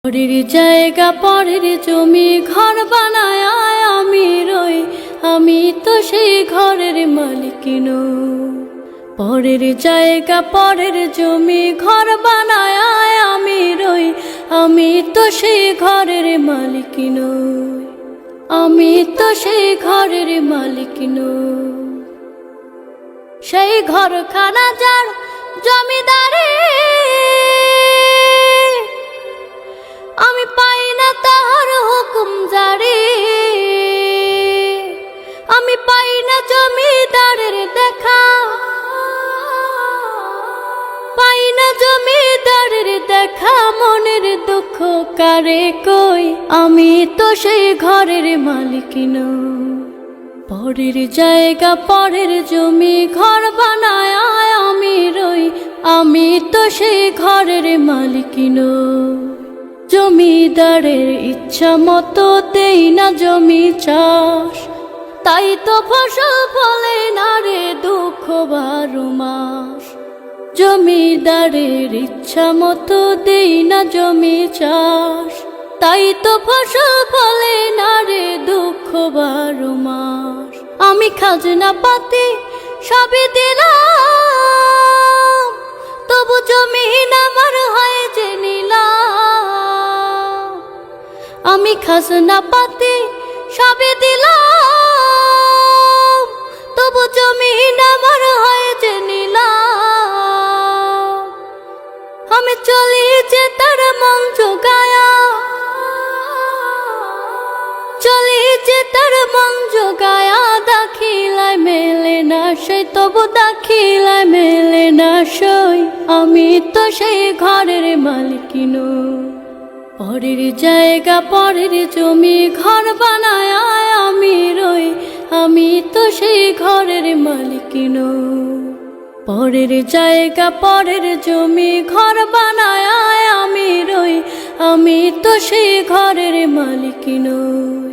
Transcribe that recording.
পরের জায়গা পরের জমি ঘর বানায় আমি রই, আমি তো সেই ঘরের মালিক নই। পরের জায়গা পরের জমি ঘর বানায় আমি রই, আমি তো সেই ঘরের মালিক নই। আমি তো সেই ঘরের মালিক নই। সেই ঘরখানা যার জমিদারি, আমি পাই না তাহার হুকুম জারি। আমি পাই না জমিদারের দেখা, পাই না জমিদারের দেখা। মনের দুঃখ কারে কই, আমি তো সেই ঘরের মালিক নই। পরের জায়গা পরের জমি ঘর বানায় আমি রই, আমি তো সেই ঘরের মালিক নই। জমিদারের ইচ্ছা মতো দেই না জমি চাষ, তাই তো ফসল ফলে না রে দুঃখ 12 মাস। জমিদারের ইচ্ছা মতো দেই না জমি চাষ, তাই তো ফসল ফলে না রে দুঃখ 12 মাস। আমি খাজনা পাতি সবই দিলাম, তবু জমিন আমার হয় যে নিলাম। আমি খাজনা পাতি সবই দিলাম, তবু জমিন আমার হয় যে নিলাম। আমি চলি যে তার মন জোগায়া, চলি যে তার মন জোগায়া। দাখিলায় মেলে না সই, তবু দাখিলায় মেলে না সই, আমি তো সেই ঘরের মালিক নই। পরের জায়গা পরের জমি ঘর বানায় আমি রই, আমি তো সেই ঘরের মালিক নই। পরের জায়গা পরের জমি ঘর বানায় আমি রই, আমি তো সেই ঘরের মালিক নই।